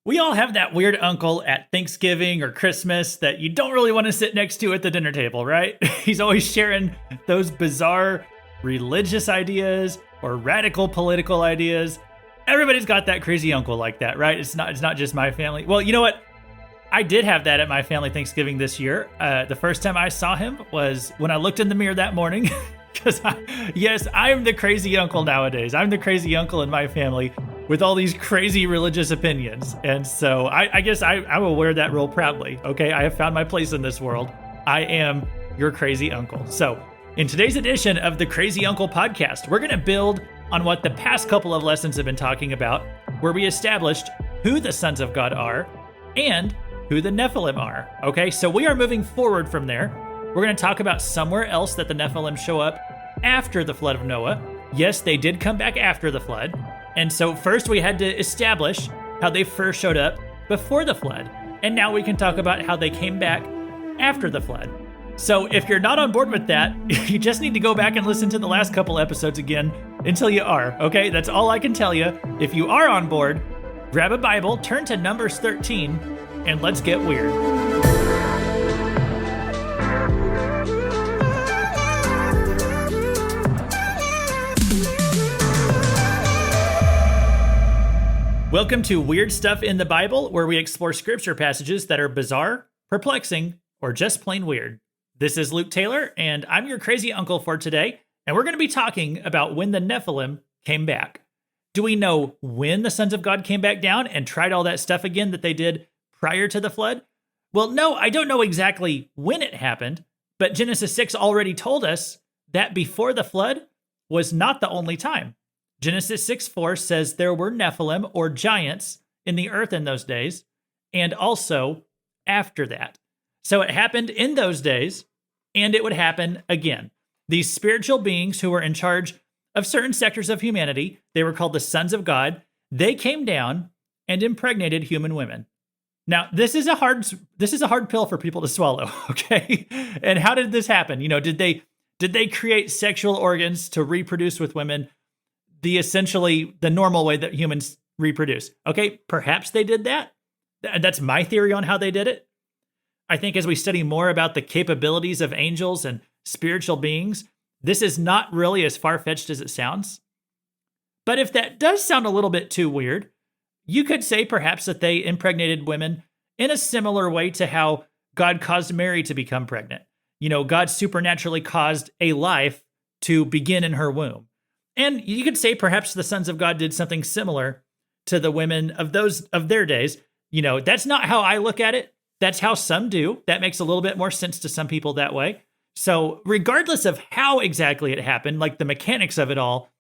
We all have that weird uncle at Thanksgiving or Christmas that you don't really want to sit next to at the dinner table, right? He's always sharing those bizarre religious ideas or radical political ideas. Everybody's got that crazy uncle like that, right? It's not just my family. Well, you know what? I did have that at my family Thanksgiving this year. The first time I saw him was when I looked in the mirror that morning. Because yes, I'm the crazy uncle nowadays. I'm the crazy uncle in my family with all these crazy religious opinions. And so I guess I will wear that role proudly. Okay, I have found my place in this world. I am your crazy uncle. So in today's edition of the Crazy Uncle Podcast, we're going to build on what the past couple of lessons have been talking about, where we established who the sons of God are and who the Nephilim are. Okay, so we are moving forward from there. We're going to talk about somewhere else that the Nephilim show up after the flood of Noah. Yes, they did come back after the flood. And so first we had to establish how they first showed up before the flood. And now we can talk about how they came back after the flood. So if you're not on board with that, you just need to go back and listen to the last couple episodes again until you are, okay? That's all I can tell you. If you are on board, grab a Bible, turn to Numbers 13, and let's get weird. Welcome to Weird Stuff in the Bible, where we explore scripture passages that are bizarre, perplexing, or just plain weird. This is Luke Taylor, and I'm your crazy uncle for today, and we're going to be talking about when the Nephilim came back. Do we know when the sons of God came back down and tried all that stuff again that they did prior to the flood? Well, no, I don't know exactly when it happened, but Genesis 6 already told us that before the flood was not the only time. Genesis 6:4 says there were Nephilim, or giants, in the earth in those days, and also after that. So it happened in those days, and it would happen again. These spiritual beings who were in charge of certain sectors of humanity, they were called the sons of God, they came down and impregnated human women. Now, this is a hard pill for people to swallow, okay? And how did this happen? You know, did they create sexual organs to reproduce with women? Essentially the normal way that humans reproduce. Okay, perhaps they did that. That's my theory on how they did it. I think as we study more about the capabilities of angels and spiritual beings, this is not really as far-fetched as it sounds. But if that does sound a little bit too weird, you could say perhaps that they impregnated women in a similar way to how God caused Mary to become pregnant. You know, God supernaturally caused a life to begin in her womb. And you could say perhaps the sons of God did something similar to the women of their days. You know, that's not how I look at it. That's how some do. That makes a little bit more sense to some people that way. So regardless of how exactly it happened, like the mechanics of it all,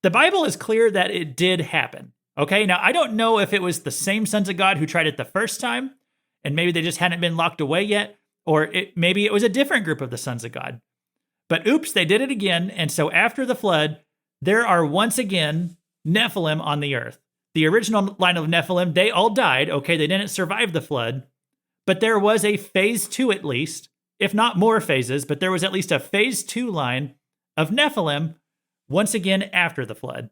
the Bible is clear that it did happen. Okay, now I don't know if it was the same sons of God who tried it the first time, and maybe they just hadn't been locked away yet, or maybe it was a different group of the sons of God. But oops, they did it again, and so after the flood, there are once again Nephilim on the earth. The original line of Nephilim, they all died. Okay, they didn't survive the flood, but there was a phase 2 at least, if not more phases, but there was at least a phase 2 line of Nephilim once again after the flood.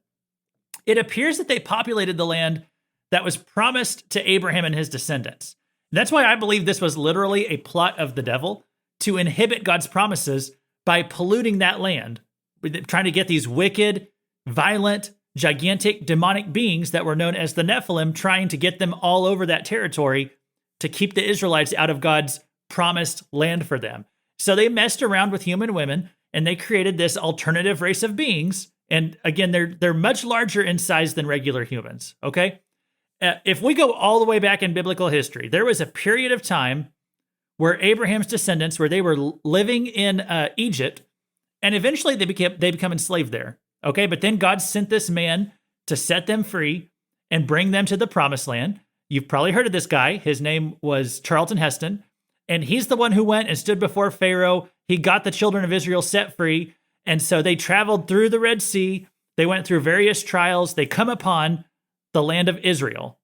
It appears that they populated the land that was promised to Abraham and his descendants. That's why I believe this was literally a plot of the devil to inhibit God's promises by polluting that land, trying to get these wicked, violent, gigantic, demonic beings that were known as the Nephilim, trying to get them all over that territory to keep the Israelites out of God's promised land for them. So they messed around with human women, and they created this alternative race of beings. And again, they're much larger in size than regular humans, okay? If we go all the way back in biblical history, there was a period of time where Abraham's descendants, where they were living in Egypt, and eventually they become enslaved there. Okay, but then God sent this man to set them free and bring them to the promised land. You've probably heard of this guy. His name was Charlton Heston, and he's the one who went and stood before Pharaoh. He got the children of Israel set free, and so they traveled through the Red Sea. They went through various trials. They come upon the land of Israel.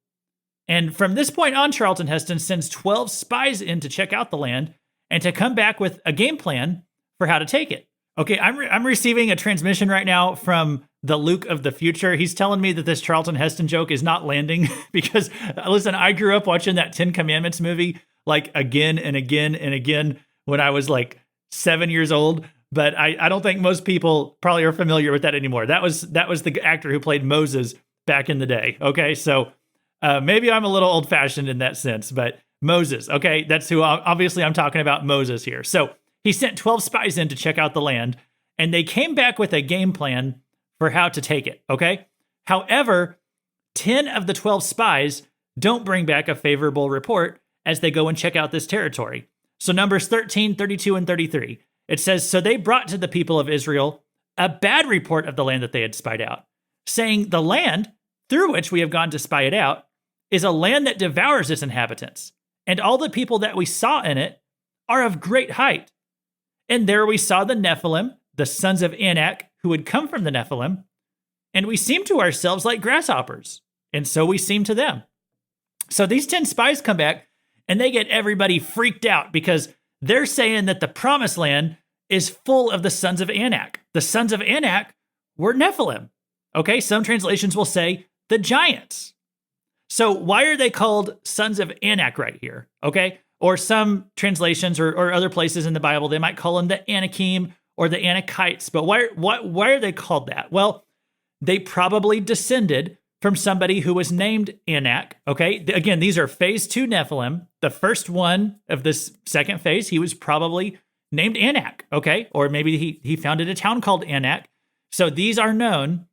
And from this point on, Charlton Heston sends 12 spies in to check out the land and to come back with a game plan for how to take it. Okay, I'm receiving a transmission right now from the Luke of the future. He's telling me that this Charlton Heston joke is not landing because, listen, I grew up watching that 10 Commandments movie like again and again and again when I was like 7 years old. But I don't think most people probably are familiar with that anymore. That was the actor who played Moses back in the day. Okay, so maybe I'm a little old fashioned in that sense, but Moses. Okay, that's who obviously I'm talking about, Moses here. So he sent 12 spies in to check out the land, and they came back with a game plan for how to take it. Okay, however, 10 of the 12 spies don't bring back a favorable report as they go and check out this territory. So Numbers 13, 32, and 33. It says, so they brought to the people of Israel a bad report of the land that they had spied out, saying, the land through which we have gone to spy it out is a land that devours its inhabitants, and all the people that we saw in it are of great height. And there we saw the Nephilim, the sons of Anak, who had come from the Nephilim, and we seemed to ourselves like grasshoppers, and so we seemed to them. So these 10 spies come back, and they get everybody freaked out because they're saying that the promised land is full of the sons of Anak. The sons of Anak were Nephilim. Okay, some translations will say the giants. So why are they called sons of Anak right here? Okay, or some translations or other places in the Bible, they might call them the Anakim or the Anakites. But why are they called that? Well, they probably descended from somebody who was named Anak. Okay, again, these are phase 2 Nephilim. The first one of this second phase, he was probably named Anak. Okay, or maybe he founded a town called Anak. So these are known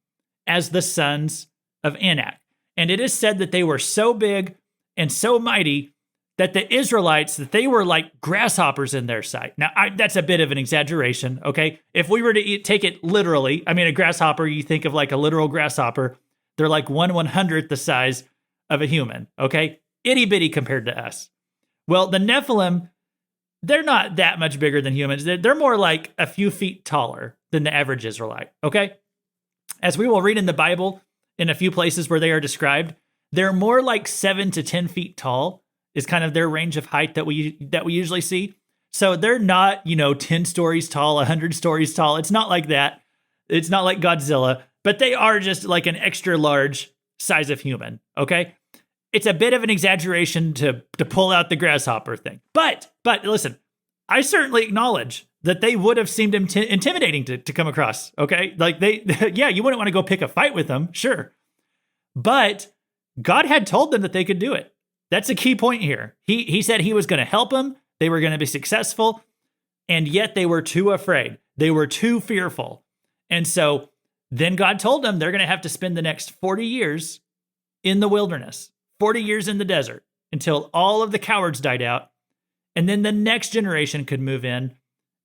as the sons of Anak. And it is said that they were so big and so mighty that the Israelites, that they were like grasshoppers in their sight. Now, that's a bit of an exaggeration, okay? If we were to take it literally, I mean, a grasshopper, you think of like a literal grasshopper, they're like 1/100th the size of a human, okay? Itty bitty compared to us. Well, the Nephilim, they're not that much bigger than humans. They're more like a few feet taller than the average Israelite, okay? As we will read in the Bible, in a few places where they are described, they're more like 7 to 10 feet tall is kind of their range of height that we usually see. So they're not, 10 stories tall, 100 stories tall. It's not like that. It's not like Godzilla, but they are just like an extra large size of human, okay? It's a bit of an exaggeration to pull out the grasshopper thing. But listen, I certainly acknowledge that they would have seemed intimidating to come across, okay? Like yeah, you wouldn't want to go pick a fight with them, sure. But God had told them that they could do it. That's a key point here. He said he was going to help them. They were going to be successful. And yet they were too afraid. They were too fearful. And so then God told them they're going to have to spend the next 40 years in the wilderness, 40 years in the desert until all of the cowards died out. And then the next generation could move in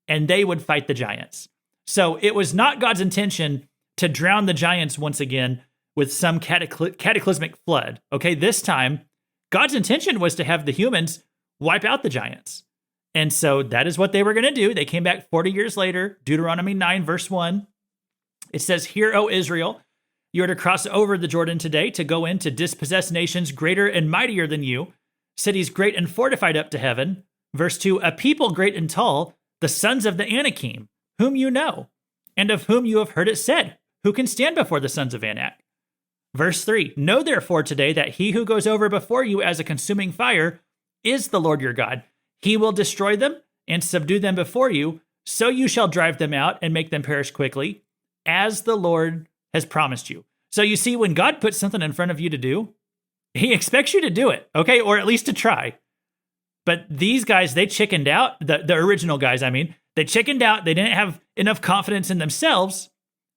and they would fight the giants. So it was not God's intention to drown the giants once again with some cataclysmic flood. Okay, this time, God's intention was to have the humans wipe out the giants. And so that is what they were going to do. They came back 40 years later, Deuteronomy 9, verse 1. It says, "Hear, O Israel, you are to cross over the Jordan today to go in to dispossess nations greater and mightier than you, cities great and fortified up to heaven." Verse 2, "A people great and tall, the sons of the Anakim, whom you know, and of whom you have heard it said, who can stand before the sons of Anak?" Verse 3, "Know therefore today that he who goes over before you as a consuming fire is the Lord your God. He will destroy them and subdue them before you, so you shall drive them out and make them perish quickly, as the Lord has promised you." So you see, when God puts something in front of you to do, he expects you to do it, okay? Or at least to try. But these guys, they chickened out, the original guys, they chickened out. They didn't have enough confidence in themselves,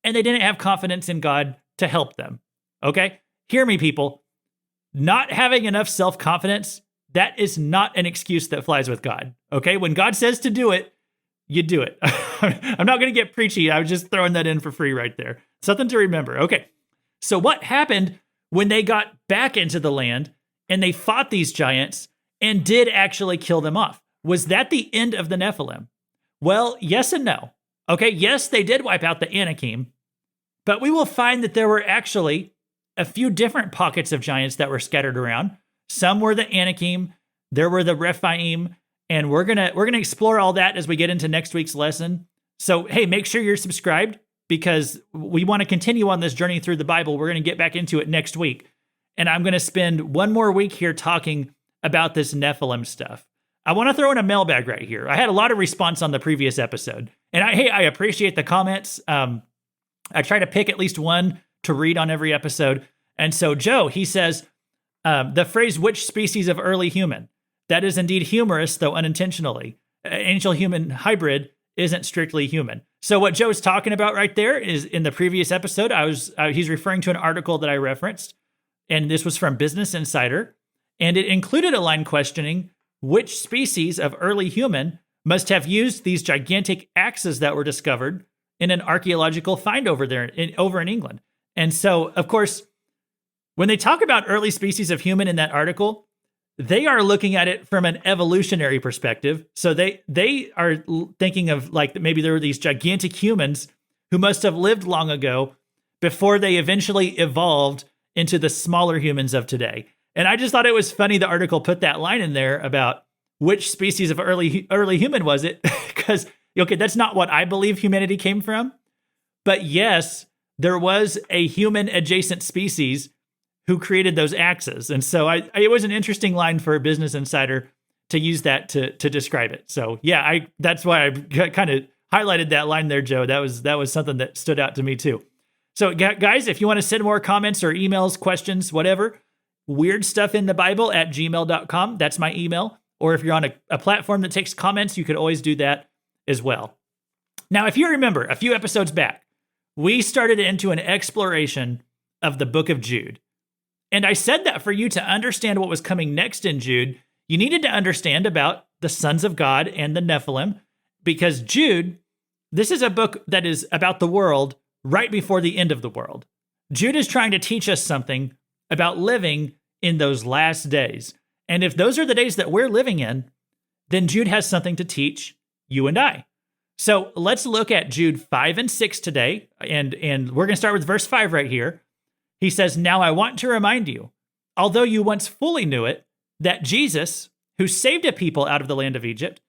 and they didn't have confidence in God to help them, okay? Hear me, people. Not having enough self-confidence, that is not an excuse that flies with God, okay? When God says to do it, you do it. I'm not going to get preachy. I was just throwing that in for free right there. Something to remember. Okay, so what happened when they got back into the land and they fought these giants and did actually kill them off? Was that the end of the Nephilim? Well, yes and no. Okay, yes, they did wipe out the Anakim, but we will find that there were actually a few different pockets of giants that were scattered around. Some were the Anakim, there were the Rephaim, and we're gonna explore all that as we get into next week's lesson. So hey, make sure you're subscribed because we want to continue on this journey through the Bible. We're going to get back into it next week. And I'm going to spend one more week here talking about this Nephilim stuff. I want to throw in a mailbag right here. I had a lot of response on the previous episode. And I appreciate the comments. I try to pick at least one to read on every episode. And so Joe, he says, the phrase, which species of early human? That is indeed humorous, though unintentionally. Angel-human hybrid isn't strictly human. So what Joe's talking about right there is in the previous episode, he's referring to an article that I referenced, and this was from Business Insider, and it included a line questioning which species of early human must have used these gigantic axes that were discovered in an archaeological find over in England. And so, of course, when they talk about early species of human in that article, they are looking at it from an evolutionary perspective. So they are thinking of like maybe there were these gigantic humans who must have lived long ago before they eventually evolved into the smaller humans of today. And I just thought it was funny the article put that line in there about which species of early human was it? Because, okay, that's not what I believe humanity came from. But yes, there was a human adjacent species who created those axes. And so it was an interesting line for a Business Insider to use that to describe it. So yeah, that's why I kind of highlighted that line there, Joe. That was something that stood out to me too. So guys, if you want to send more comments or emails, questions, whatever, weirdstuffinthebible@gmail.com. That's my email. Or if you're on a platform that takes comments, you could always do that as well. Now, if you remember a few episodes back, we started into an exploration of the book of Jude. And I said that for you to understand what was coming next in Jude, you needed to understand about the sons of God and the Nephilim, because Jude, this is a book that is about the world right before the end of the world. Jude is trying to teach us something about living in those last days. And if those are the days that we're living in, then Jude has something to teach you and I. So let's look at Jude 5 and 6 today. And we're going to start with verse 5 right here. He says, "Now I want to remind you, although you once fully knew it, that Jesus, who saved a people out of the land of Egypt,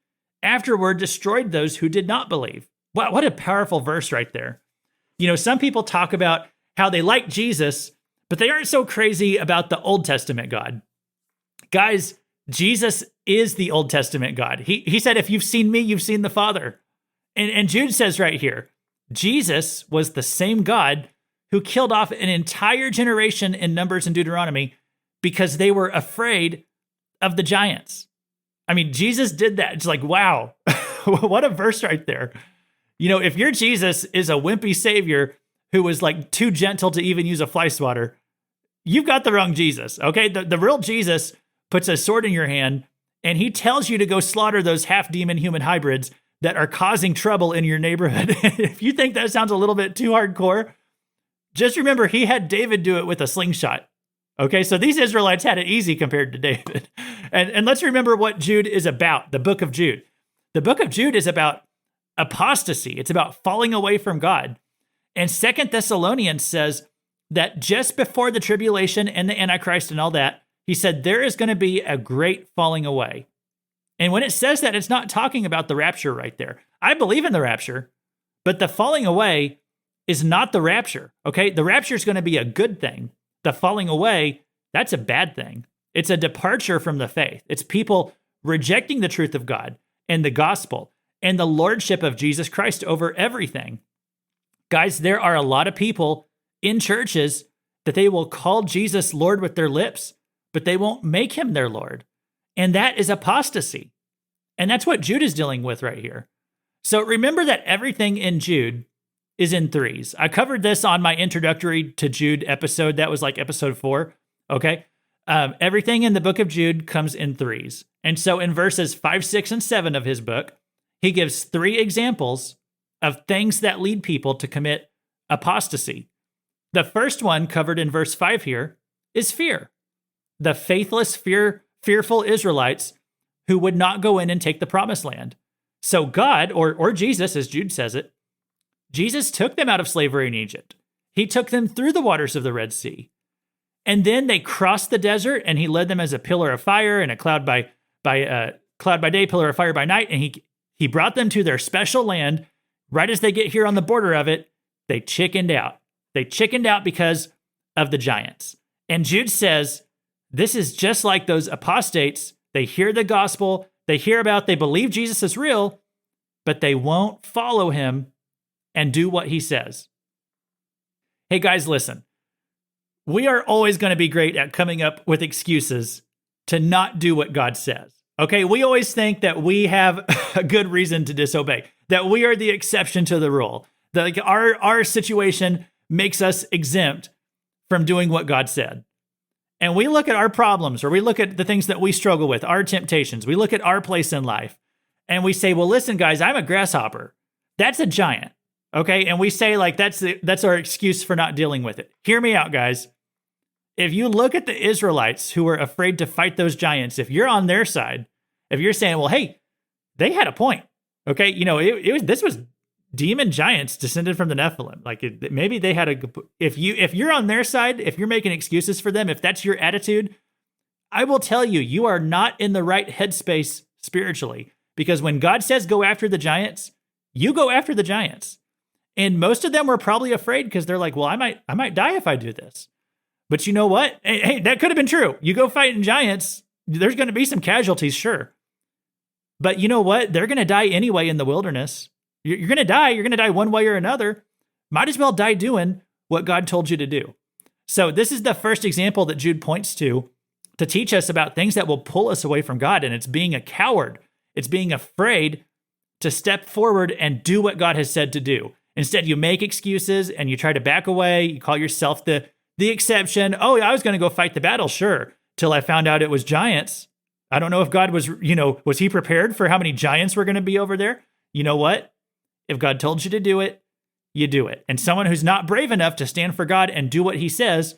afterward destroyed those who did not believe." Wow, what a powerful verse right there. You know, some people talk about how they like Jesus, but they aren't so crazy about the Old Testament God. Guys, Jesus is the Old Testament God. He said, if you've seen me, you've seen the Father. And Jude says right here, Jesus was the same God who killed off an entire generation in Numbers and Deuteronomy because they were afraid of the giants. I mean, Jesus did that. It's like, wow, what a verse right there. You know, if your Jesus is a wimpy savior who was like too gentle to even use a fly swatter, you've got the wrong Jesus, okay? The real Jesus puts a sword in your hand and he tells you to go slaughter those half-demon human hybrids that are causing trouble in your neighborhood. If you think that sounds a little bit too hardcore, just remember he had David do it with a slingshot. Okay, so these Israelites had it easy compared to David. And let's remember what Jude is about, the book of Jude. The book of Jude is about apostasy. It's about falling away from God. And 2 Thessalonians says that just before the tribulation and the Antichrist and all that, he said there is going to be a great falling away. And when it says that, it's not talking about the rapture right there. I believe in the rapture, but the falling away is not the rapture, okay? The rapture is going to be a good thing. The falling away, that's a bad thing. It's a departure from the faith. It's people rejecting the truth of God and the gospel and the lordship of Jesus Christ over everything. Guys, there are a lot of people in churches that they will call Jesus Lord with their lips, but they won't make him their Lord. And that is apostasy. And that's what Jude is dealing with right here. So remember that everything in Jude is in threes. I covered this on my introductory to Jude episode. That was like episode 4. Okay. Everything in the book of Jude comes in threes. And so in verses 5, 6, and 7 of his book, he gives 3 examples of things that lead people to commit apostasy. The first one covered in verse 5 here is fear. The faithless, fearful Israelites who would not go in and take the promised land. So God, or Jesus, as Jude says it, Jesus took them out of slavery in Egypt. He took them through the waters of the Red Sea. And then they crossed the desert, and he led them as a pillar of fire and a cloud by day, pillar of fire by night. And he brought them to their special land. Right as they get here on the border of it, They chickened out. They chickened out because of the giants. And Jude says, this is just like those apostates. They hear the gospel, they believe Jesus is real, but they won't follow him and do what he says. Hey guys, listen. We are always going to be great at coming up with excuses to not do what God says. Okay, we always think that we have a good reason to disobey, that we are the exception to the rule, that like our situation makes us exempt from doing what God said. And we look at our problems, or we look at the things that we struggle with, our temptations, we look at our place in life, and we say, well, listen, guys, I'm a grasshopper. That's a giant. Okay, and we say like that's our excuse for not dealing with it. Hear me out, guys. If you look at the Israelites who were afraid to fight those giants, if you're on their side, if you're saying, well, hey, they had a point. Okay, this was demon giants descended from the Nephilim. Like maybe they had if you're on their side, if you're making excuses for them, if that's your attitude, I will tell you, you are not in the right headspace spiritually. Because when God says go after the giants, you go after the giants. And most of them were probably afraid because they're like, well, I might die if I do this. But you know what? Hey, that could have been true. You go fighting giants, there's going to be some casualties, sure. But you know what? They're going to die anyway in the wilderness. You're going to die. You're going to die one way or another. Might as well die doing what God told you to do. So this is the first example that Jude points to teach us about things that will pull us away from God. And it's being a coward. It's being afraid to step forward and do what God has said to do. Instead, you make excuses and you try to back away. You call yourself the exception. Oh, yeah, I was going to go fight the battle, sure, till I found out it was giants. I don't know if God was, was he prepared for how many giants were going to be over there? You know what? If God told you to do it, you do it. And someone who's not brave enough to stand for God and do what he says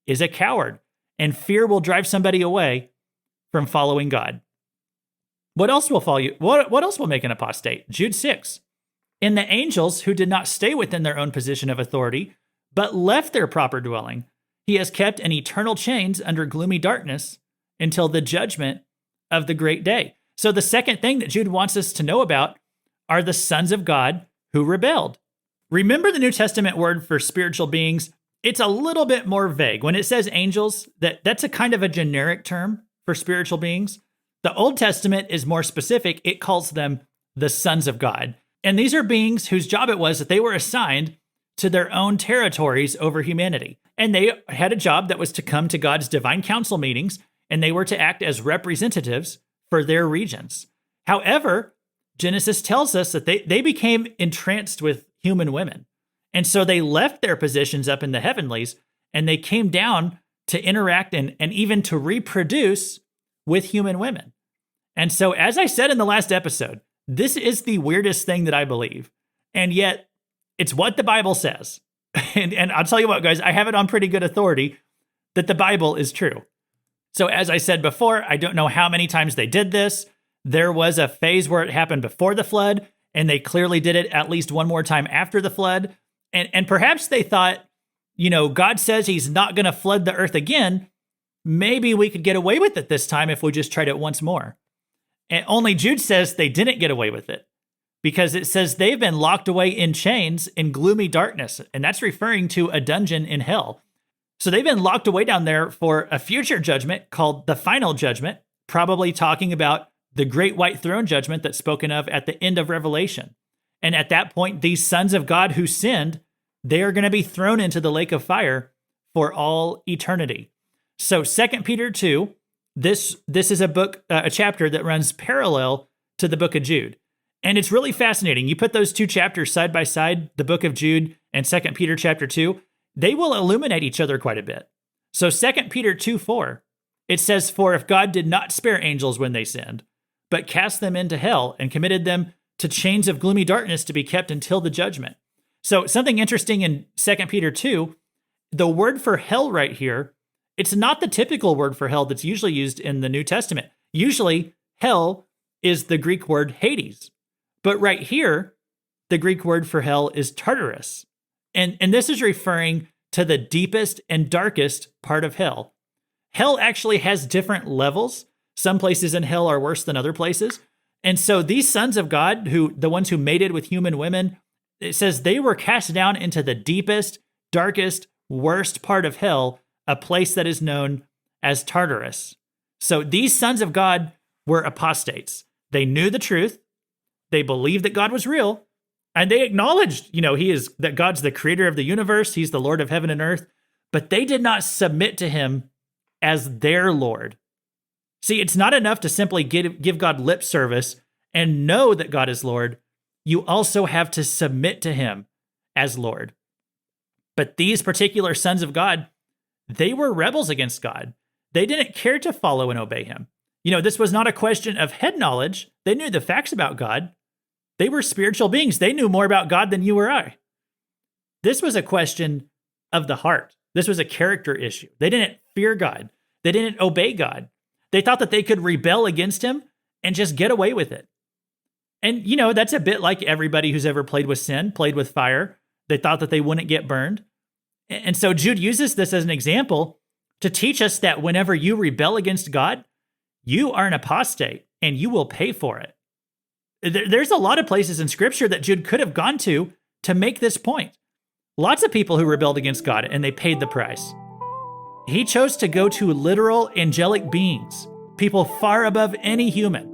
is a coward. And fear will drive somebody away from following God. What else will what else will make an apostate? Jude 6. In the angels who did not stay within their own position of authority, but left their proper dwelling, he has kept in eternal chains under gloomy darkness until the judgment of the great day. So the second thing that Jude wants us to know about are the sons of God who rebelled. Remember the New Testament word for spiritual beings? It's a little bit more vague. When it says angels, that's a kind of a generic term for spiritual beings. The Old Testament is more specific. It calls them the sons of God. And these are beings whose job it was that they were assigned to their own territories over humanity. And they had a job that was to come to God's divine council meetings, and they were to act as representatives for their regions. However, Genesis tells us that they became entranced with human women. And so they left their positions up in the heavenlies, and they came down to interact and even to reproduce with human women. And so, as I said in the last episode, this is the weirdest thing that I believe. And yet, it's what the Bible says. And I'll tell you what, guys, I have it on pretty good authority that the Bible is true. So as I said before, I don't know how many times they did this. There was a phase where it happened before the flood, and they clearly did it at least one more time after the flood. And perhaps they thought, God says he's not going to flood the earth again. Maybe we could get away with it this time if we just tried it once more. And only Jude says they didn't get away with it, because it says they've been locked away in chains in gloomy darkness. And that's referring to a dungeon in hell. So they've been locked away down there for a future judgment called the final judgment, probably talking about the great white throne judgment that's spoken of at the end of Revelation. And at that point, these sons of God who sinned, they are going to be thrown into the lake of fire for all eternity. So 2 Peter 2, this is a chapter that runs parallel to the book of Jude. And it's really fascinating. You put those two chapters side by side, the book of Jude and 2 Peter chapter 2, they will illuminate each other quite a bit. So 2 Peter 2:4, it says, "For if God did not spare angels when they sinned, but cast them into hell and committed them to chains of gloomy darkness to be kept until the judgment." So something interesting in 2 Peter 2, the word for hell right here, it's not the typical word for hell that's usually used in the New Testament. Usually, hell is the Greek word Hades. But right here, the Greek word for hell is Tartarus. And this is referring to the deepest and darkest part of hell. Hell actually has different levels. Some places in hell are worse than other places. And so these sons of God, the ones who mated with human women, It says they were cast down into the deepest, darkest, worst part of hell, a place that is known as Tartarus. So these sons of God were apostates. They knew the truth. They believed that God was real. And they acknowledged, that God's the creator of the universe. He's the Lord of heaven and earth. But they did not submit to him as their Lord. See, it's not enough to simply give God lip service and know that God is Lord. You also have to submit to him as Lord. But these particular sons of God, they were rebels against God. They didn't care to follow and obey him. This was not a question of head knowledge. They knew the facts about God. They were spiritual beings. They knew more about God than you or I. This was a question of the heart. This was a character issue. They didn't fear God. They didn't obey God. They thought that they could rebel against him and just get away with it. And, that's a bit like everybody who's ever played with sin, played with fire. They thought that they wouldn't get burned. And so Jude uses this as an example to teach us that whenever you rebel against God, you are an apostate and you will pay for it. There's a lot of places in Scripture that Jude could have gone to make this point. Lots of people who rebelled against God and they paid the price. He chose to go to literal angelic beings, people far above any human.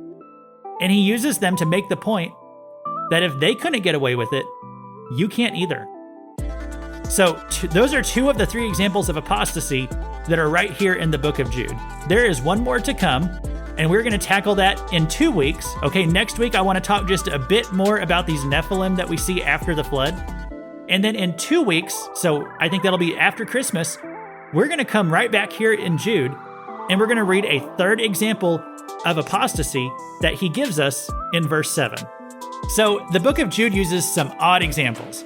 And he uses them to make the point that if they couldn't get away with it, you can't either. So those are two of the three examples of apostasy that are right here in the book of Jude. There is one more to come, and we're going to tackle that in 2 weeks. Okay, next week I want to talk just a bit more about these Nephilim that we see after the flood. And then in 2 weeks, so I think that'll be after Christmas, we're going to come right back here in Jude, and we're going to read a third example of apostasy that he gives us in verse 7. So the book of Jude uses some odd examples,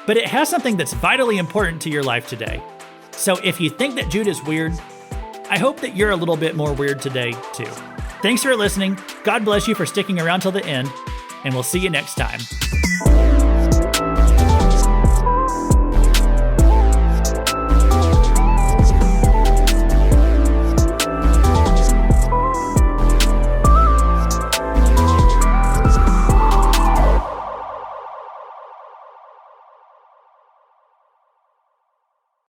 but it has something that's vitally important to your life today. So if you think that Jude is weird, I hope that you're a little bit more weird today too. Thanks for listening. God bless you for sticking around till the end, and we'll see you next time.